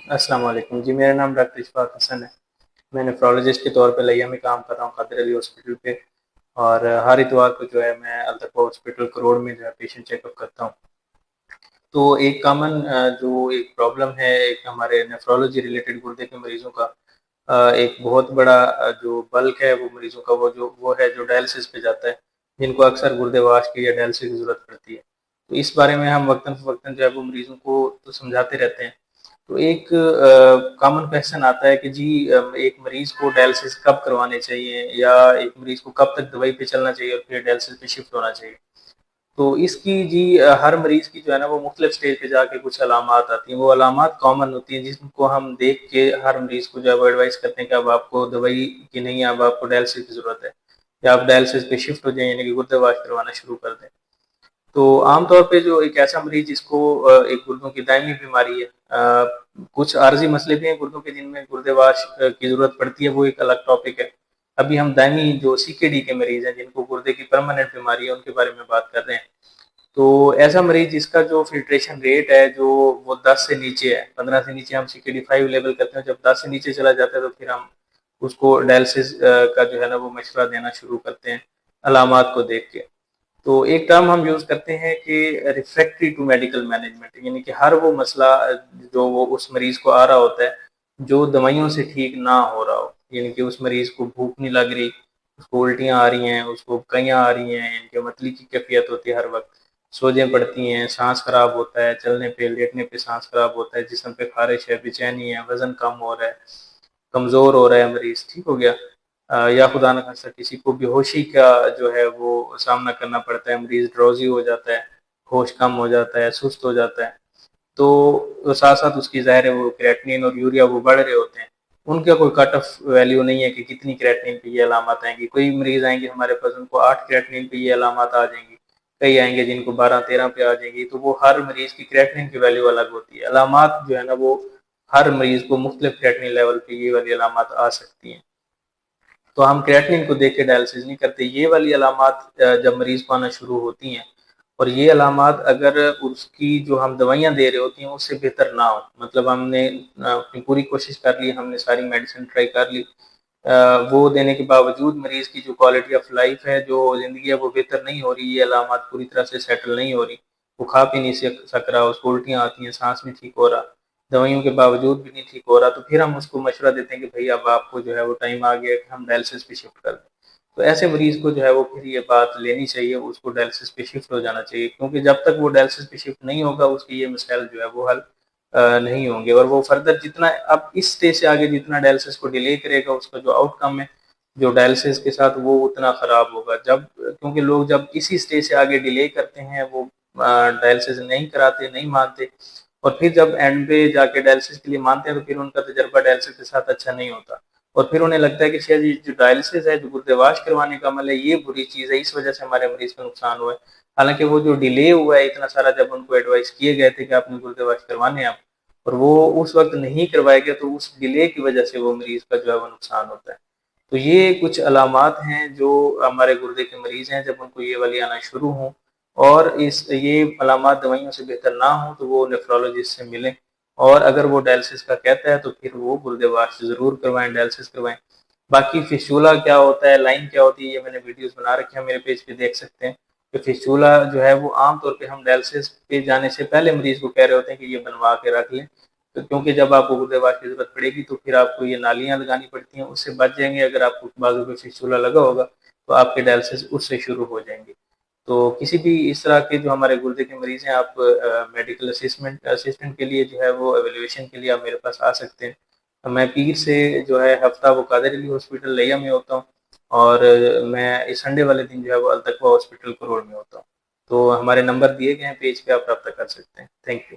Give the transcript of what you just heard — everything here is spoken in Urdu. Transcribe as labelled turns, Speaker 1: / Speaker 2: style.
Speaker 1: السلام علیکم جی، میرا نام ڈاکٹر اشفاق حسن ہے۔ میں نیفرولوجسٹ کے طور پہ لیا میں کام کر رہا ہوں قادر علی ہاسپٹل پہ، اور ہر اتوار کو جو ہے میں التقویٰ ہاسپٹل کروڑ میں جو ہے پیشنٹ چیک اپ کرتا ہوں۔ تو ایک کامن جو ایک پرابلم ہے ایک ہمارے نیفرولوجی ریلیٹڈ گردے کے مریضوں کا، ایک بہت بڑا جو بلک ہے وہ مریضوں کا وہ ہے جو ڈائلسس پہ جاتا ہے، جن کو اکثر گردے واش کی یا ڈائلسس کی ضرورت پڑتی ہے۔ تو اس بارے میں ہم وقتاً فوقتاً جو ہے وہ مریضوں کو تو سمجھاتے رہتے ہیں۔ تو ایک کامن کویشچن آتا ہے کہ جی ایک مریض کو ڈائلسس کب کروانے چاہیے، یا ایک مریض کو کب تک دوائی پہ چلنا چاہیے اور پھر ڈائلسس پہ شفٹ ہونا چاہیے۔ تو اس کی جی ہر مریض کی جو ہے نا وہ مختلف سٹیج پہ جا کے کچھ علامات آتی ہیں، وہ علامات کامن ہوتی ہیں جس کو ہم دیکھ کے ہر مریض کو جو ہے وہ ایڈوائز کرتے ہیں کہ اب آپ کو دوائی کی نہیں ہے، اب آپ کو ڈائلسس کی ضرورت ہے، یا آپ ڈائلسس پہ شفٹ ہو جائیں، یعنی کہ گردے واش کروانا شروع کر دیں۔ تو عام طور پہ جو ایک ایسا مریض جس کو ایک گردوں کی دائمی بیماری ہے، کچھ عارضی مسئلے بھی ہیں گردوں کے جن میں گردے واش کی ضرورت پڑتی ہے، وہ ایک الگ ٹاپک ہے۔ ابھی ہم دائمی جو سی کے ڈی کے مریض ہیں جن کو گردے کی پرماننٹ بیماری ہے ان کے بارے میں بات کر رہے ہیں۔ تو ایسا مریض جس کا جو فلٹریشن ریٹ ہے جو وہ 10 سے نیچے ہے، 15 سے نیچے ہم سی کے ڈی 5 لیول کرتے ہیں، جب 10 سے نیچے چلا جاتا ہے تو پھر ہم اس کو ڈائلسس کا جو ہے نا وہ مشورہ دینا شروع کرتے ہیں علامات کو دیکھ کے۔ تو ایک ٹرم ہم یوز کرتے ہیں کہ ریفریکٹری ٹو میڈیکل مینجمنٹ، یعنی کہ ہر وہ مسئلہ جو وہ اس مریض کو آ رہا ہوتا ہے جو دوائیوں سے ٹھیک نہ ہو رہا ہو، یعنی کہ اس مریض کو بھوک نہیں لگ رہی، اس کو الٹیاں آ رہی ہیں، اس کو کئیاں آ رہی ہیں، یعنی کہ متلی کی کیفیت ہوتی ہے، ہر وقت سوجیں پڑتی ہیں، سانس خراب ہوتا ہے، چلنے پہ لیٹنے پہ سانس خراب ہوتا ہے، جسم پہ خارش ہے، بے چینی ہے، وزن کم ہو رہا ہے، کمزور ہو رہا ہے مریض، ٹھیک ہو گیا، یا خدا نہ خاصہ کسی کو بے ہوشی کا جو ہے وہ سامنا کرنا پڑتا ہے، مریض ڈروزی ہو جاتا ہے، ہوش کم ہو جاتا ہے، سست ہو جاتا ہے، تو ساتھ ساتھ اس کی ظاہر ہے وہ کریٹنین اور یوریا وہ بڑھ رہے ہوتے ہیں۔ ان کا کوئی کٹ آف ویلیو نہیں ہے کہ کتنی کریٹنین پہ یہ علامات آئیں گی۔ کوئی مریض آئیں گے ہمارے پاس ان کو 8 کریٹنین پہ یہ علامات آ جائیں گی، کئی آئیں گے جن کو 12-13 پہ آ جائیں گی۔ تو وہ ہر مریض کی کریٹنین کی ویلیو الگ ہوتی ہے، علامات جو ہے نا وہ ہر مریض کو مختلف کریٹنین لیول پہ یہ والی علامات آ سکتی ہیں۔ تو ہم کریٹنین کو دیکھ کے ڈائلسس نہیں کرتے۔ یہ والی علامات جب مریض کو آنا شروع ہوتی ہیں اور یہ علامات اگر اس کی جو ہم دوائیاں دے رہے ہوتی ہیں اس سے بہتر نہ ہو، مطلب ہم نے اپنی پوری کوشش کر لی، ہم نے ساری میڈیسن ٹرائی کر لی، وہ دینے کے باوجود مریض کی جو کوالٹی آف لائف ہے، جو زندگی ہے وہ بہتر نہیں ہو رہی، یہ علامات پوری طرح سے سیٹل نہیں ہو رہی، وہ کھا پی نہیں سک رہا، اس کو الٹیاں آتی ہیں، سانس نہیں ٹھیک ہو رہا، دوائیوں کے باوجود بھی نہیں ٹھیک ہو رہا، تو پھر ہم اس کو مشورہ دیتے ہیں کہ بھئی اب آپ کو جو ہے وہ ٹائم آ گیا کہ ہم ڈائلسس پہ شفٹ کر دیں۔ تو ایسے مریض کو جو ہے وہ پھر یہ بات لینی چاہیے، اس کو ڈائلسس پہ شفٹ ہو جانا چاہیے، کیونکہ جب تک وہ ڈائلسس پہ شفٹ نہیں ہوگا اس کی یہ مسائل جو ہے وہ حل نہیں ہوں گے، اور وہ فردر جتنا اب اس سٹیج سے آگے جتنا ڈائلسس کو ڈیلے کرے گا اس کا جو آؤٹ کم ہے جو ڈائلسس کے ساتھ وہ اتنا خراب ہوگا۔ کیونکہ لوگ جب اسی سٹیج سے آگے ڈیلے کرتے ہیں، وہ ڈائلسس نہیں کراتے، نہیں مانتے، اور پھر جب اینڈ پہ جا کے ڈائلسس کے لیے مانتے ہیں تو پھر ان کا تجربہ ڈائلسس کے ساتھ اچھا نہیں ہوتا، اور پھر انہیں لگتا ہے کہ شاید یہ جو ڈائلسس ہے، جو گردے واش کروانے کا عمل ہے، یہ بری چیز ہے، اس وجہ سے ہمارے مریض کا نقصان ہوا ہے۔ حالانکہ وہ جو ڈیلے ہوا ہے اتنا سارا، جب ان کو ایڈوائز کیے گئے تھے کہ آپ نے گردے واش کروانے ہیں آپ، اور وہ اس وقت نہیں کروائے گئے، تو اس ڈیلے کی وجہ سے وہ مریض کا جو ہے وہ نقصان ہوتا ہے۔ تو یہ کچھ علامات ہیں جو ہمارے گردے کے مریض ہیں، جب ان کو یہ والی آنا شروع ہوں اور یہ علامات دوائیوں سے بہتر نہ ہوں تو وہ نیفرولوجسٹ سے ملیں، اور اگر وہ ڈائلسس کا کہتا ہے تو پھر وہ گردے واش ضرور کروائیں، ڈائلسس کروائیں۔ باقی فسچولا کیا ہوتا ہے، لائن کیا ہوتی ہے، یہ میں نے ویڈیوز بنا رکھے ہیں، میرے پیج پہ دیکھ سکتے ہیں کہ فسچولا جو ہے وہ عام طور پہ ہم ڈائلسس پہ جانے سے پہلے مریض کو کہہ رہے ہوتے ہیں کہ یہ بنوا کے رکھ لیں، تو کیونکہ جب آپ کو گردے واش کی ضرورت پڑے گی تو پھر آپ کو یہ نالیاں لگانی پڑتی ہیں، اس سے بچ جائیں گے۔ اگر آپ کو بازو پہ فسچولا لگا ہوگا تو آپ کے ڈائلسس اس سے شروع ہو جائیں گے۔ تو کسی بھی اس طرح کے جو ہمارے گردے کے مریض ہیں، آپ میڈیکل اسسٹنٹ کے لیے جو ہے وہ ایویلویشن کے لیے آپ میرے پاس آ سکتے ہیں۔ میں پیر سے جو ہے ہفتہ وہ قادر علی ہاسپٹل لیا میں ہوتا ہوں، اور میں اس سنڈے والے دن جو ہے وہ التقویٰ ہاسپٹل کروڑ میں ہوتا ہوں۔ تو ہمارے نمبر دیے گئے ہیں پیج پہ، آپ رابطہ کر سکتے ہیں۔ Thank you.